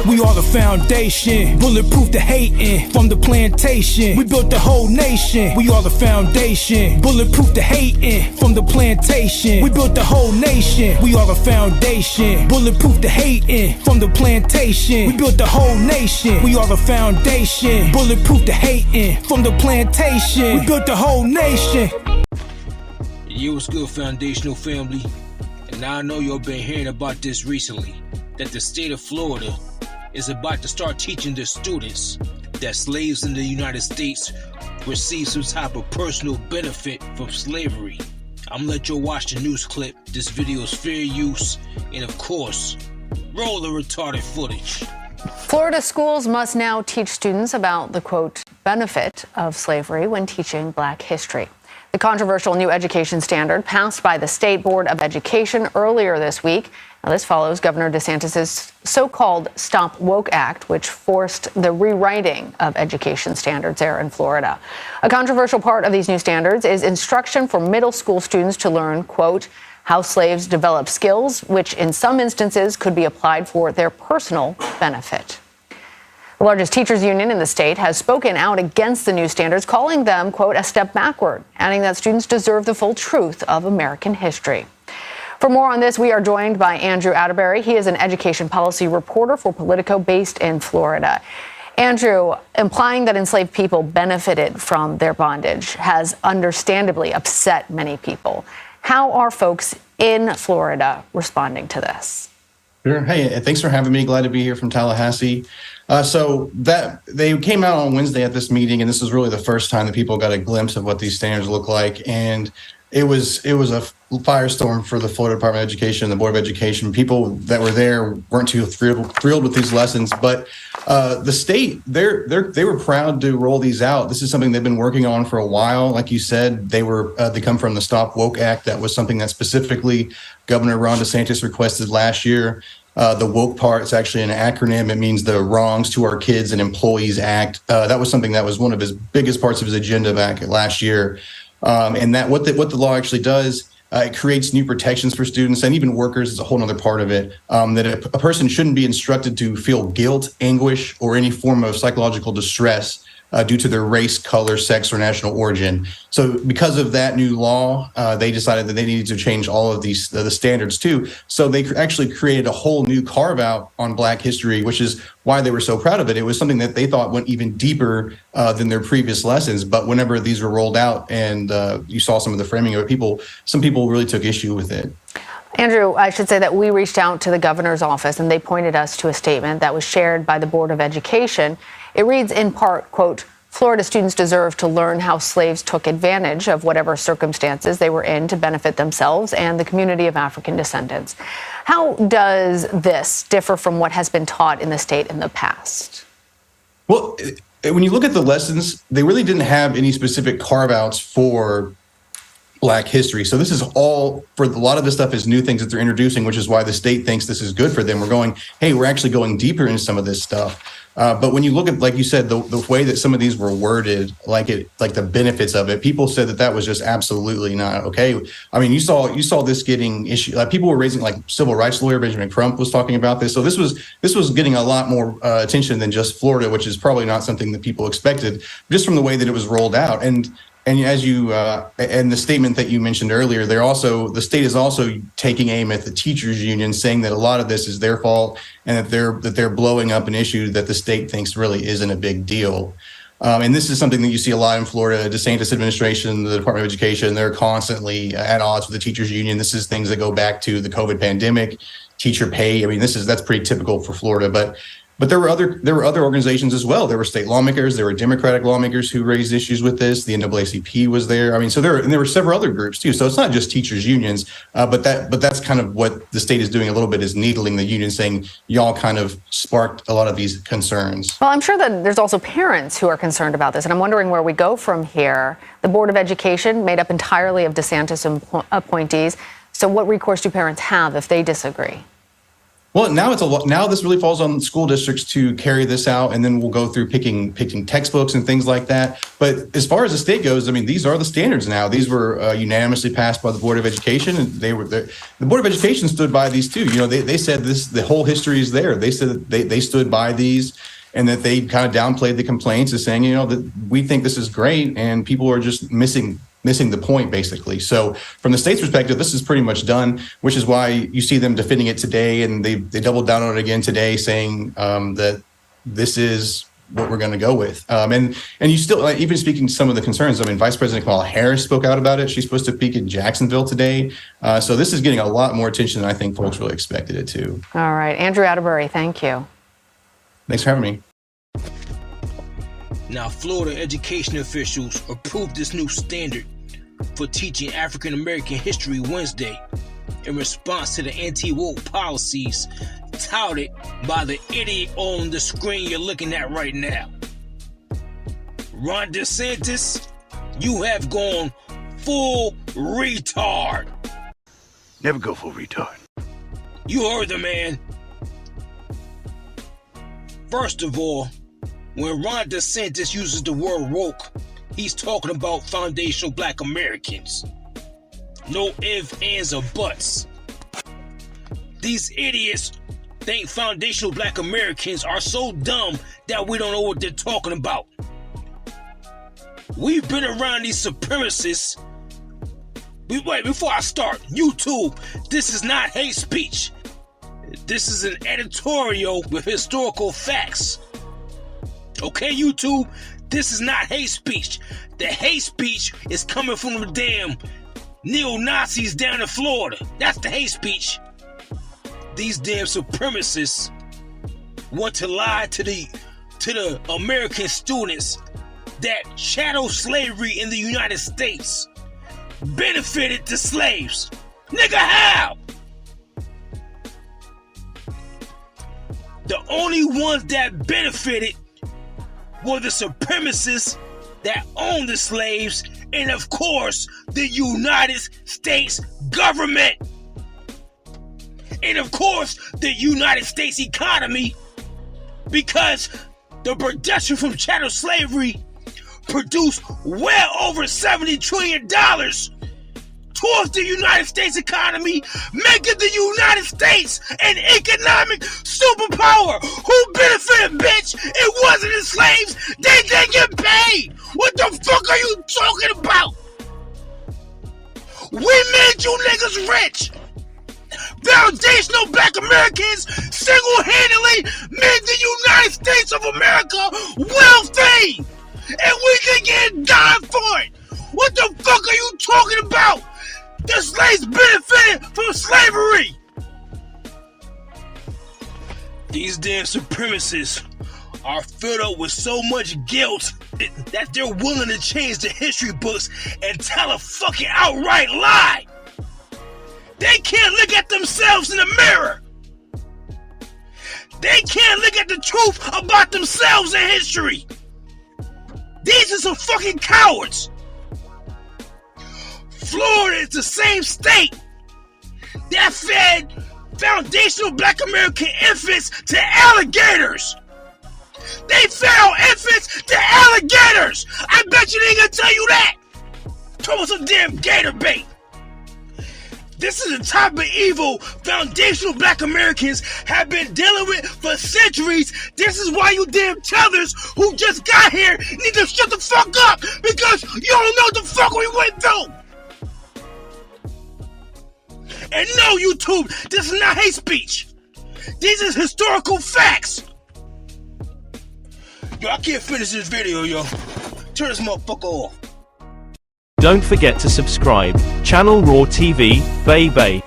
We are the foundation, bulletproof the hating from the plantation. We built the whole nation. We are the foundation, bulletproof the hating from the plantation. We built the whole nation. We are the foundation, bulletproof the hating from the plantation. We built the whole nation. We are the foundation, bulletproof the hating from the plantation. We built the whole nation. Yo, what's good, foundational family? And now I know y'all been hearing about this recently, that the state of Florida is about to start teaching their students that slaves in the United States receive some type of personal benefit from slavery. I'm gonna let you watch the news clip. This video is fair use, and of course, roll the retarded footage. Florida schools must now teach students about the, quote, benefit of slavery when teaching Black history. The controversial new education standard passed by the State Board of Education earlier this week. Now, this follows Governor DeSantis' so-called Stop Woke Act, which forced the rewriting of education standards there in Florida. A controversial part of these new standards is instruction for middle school students to learn, quote, how slaves develop skills, which in some instances could be applied for their personal benefit. The largest teachers union in the state has spoken out against the new standards, calling them, quote, a step backward, adding that students deserve the full truth of American history. For more on this, we are joined by Andrew Atterbury. He is an education policy reporter for Politico based in Florida. Andrew, implying that enslaved people benefited from their bondage has understandably upset many people. How are folks in Florida responding to this? Sure. Hey, thanks for having me. Glad to be here from Tallahassee. So that they came out on Wednesday at this meeting, and this is really the first time that people got a glimpse of what these standards look like. And it was a firestorm for the Florida Department of Education, the Board of Education. People that were there weren't too thrilled with these lessons, but the state, they were proud to roll these out. This is something they've been working on for a while. Like you said, they come from the Stop Woke Act. That was something that specifically Governor Ron DeSantis requested last year. The woke part is actually an acronym. It means the Wrongs to Our Kids and Employees Act. That was something that was one of his biggest parts of his agenda back last year. And that what the law actually does, it creates new protections for students and even workers is a whole other part of it, that a person shouldn't be instructed to feel guilt, anguish, or any form of psychological distress due to their race, color, sex, or national origin. So because of that new law, they decided that they needed to change all of these the standards too. So they actually created a whole new carve out on Black history, which is why they were so proud of it. It was something that they thought went even deeper than their previous lessons. But whenever these were rolled out and you saw some of the framing of it, some people really took issue with it. Andrew, I should say that we reached out to the governor's office and they pointed us to a statement that was shared by the Board of Education. It reads in part, quote, Florida students deserve to learn how slaves took advantage of whatever circumstances they were in to benefit themselves and the community of African descendants. How does this differ from what has been taught in the state in the past? Well, when you look at the lessons, they really didn't have any specific carve-outs for Black history. So this is all, for a lot of this stuff is new things that they're introducing, which is why the state thinks this is good for them. We're actually going deeper into some of this stuff. But when you look at, like you said, the way that some of these were worded, like the benefits of it, people said that was just absolutely not okay. I mean, you saw this getting issued. Like people were raising, like civil rights lawyer Benjamin Crump was talking about this. So this was getting a lot more attention than just Florida, which is probably not something that people expected, just from the way that it was rolled out. And as you and the statement that you mentioned earlier, the state is also taking aim at the teachers union, saying that a lot of this is their fault and that they're blowing up an issue that the state thinks really isn't a big deal. And this is something that you see a lot in Florida. DeSantis administration, the Department of Education, they're constantly at odds with the teachers union. This is things that go back to the COVID pandemic, teacher pay. I mean, that's pretty typical for Florida, But there were other organizations as well. There were state lawmakers, there were Democratic lawmakers who raised issues with this. The NAACP was there. I mean, so there were several other groups too. So it's not just teachers unions, but that's kind of what the state is doing a little bit, is needling the union, saying y'all kind of sparked a lot of these concerns. Well, I'm sure that there's also parents who are concerned about this, and I'm wondering where we go from here. The Board of Education made up entirely of DeSantis appointees. So what recourse do parents have if they disagree? Well, now it's a lot. Now this really falls on school districts to carry this out, and then we'll go through picking textbooks and things like that. But as far as the state goes, I mean, these are the standards now. These were unanimously passed by the Board of Education, and the Board of Education stood by these too. You know, they said this. The whole history is there. They said that they stood by these, and that they kind of downplayed the complaints as saying, you know, that we think this is great, and people are just missing the point, basically. So from the state's perspective, this is pretty much done, which is why you see them defending it today, and they doubled down on it again today, saying that this is what we're going to go with. And you still, even speaking to some of the concerns, I mean, Vice President Kamala Harris spoke out about it. She's supposed to speak in Jacksonville today. So this is getting a lot more attention than I think folks really expected it to. All right. Andrew Atterbury, thank you. Thanks for having me. Now, Florida education officials approved this new standard for teaching African American history Wednesday in response to the anti-woke policies touted by the idiot on the screen you're looking at right now. Ron DeSantis, you have gone full retard. Never go full retard. You heard the man. First of all, when Ron DeSantis uses the word woke, he's talking about foundational black Americans. No ifs, ands, or buts. These idiots think foundational black Americans are so dumb that we don't know what they're talking about. We've been around these supremacists. Wait, before I start, YouTube, this is not hate speech. This is an editorial with historical facts. Okay, YouTube, this is not hate speech. The hate speech is coming from the damn neo-Nazis down in Florida. That's the hate speech. These damn supremacists want to lie to the American students that chattel slavery in the United States benefited the slaves. Nigga, how? The only ones that benefited were the supremacists that owned the slaves, and of course, the United States government. And of course, the United States economy, because the production from chattel slavery produced well over $70 trillion towards the United States economy, making the United States an economic superpower. Who benefited, bitch? It wasn't the slaves. They didn't get paid. What the fuck are you talking about? We made you niggas rich. Foundational black Americans single-handedly made the United States of America wealthy. And we can get dime for it. What the fuck are you talking about? The slaves benefited from slavery. These damn supremacists are filled up with so much guilt that they're willing to change the history books and tell a fucking outright lie. They can't look at themselves in the mirror. They can't look at the truth about themselves in history. These are some fucking cowards. Florida is the same state that fed foundational black American infants to alligators. They fed infants to alligators. I bet you they ain't gonna tell you that. Talk about some damn gator bait. This is the type of evil foundational black Americans have been dealing with for centuries. This is why you damn tethers who just got here need to shut the fuck up, because you don't know what the fuck we went through. And no, YouTube, this is not hate speech. These is historical facts. Yo, I can't finish this video, yo. Turn this motherfucker off. Don't forget to subscribe. Channel Raw TV, baby.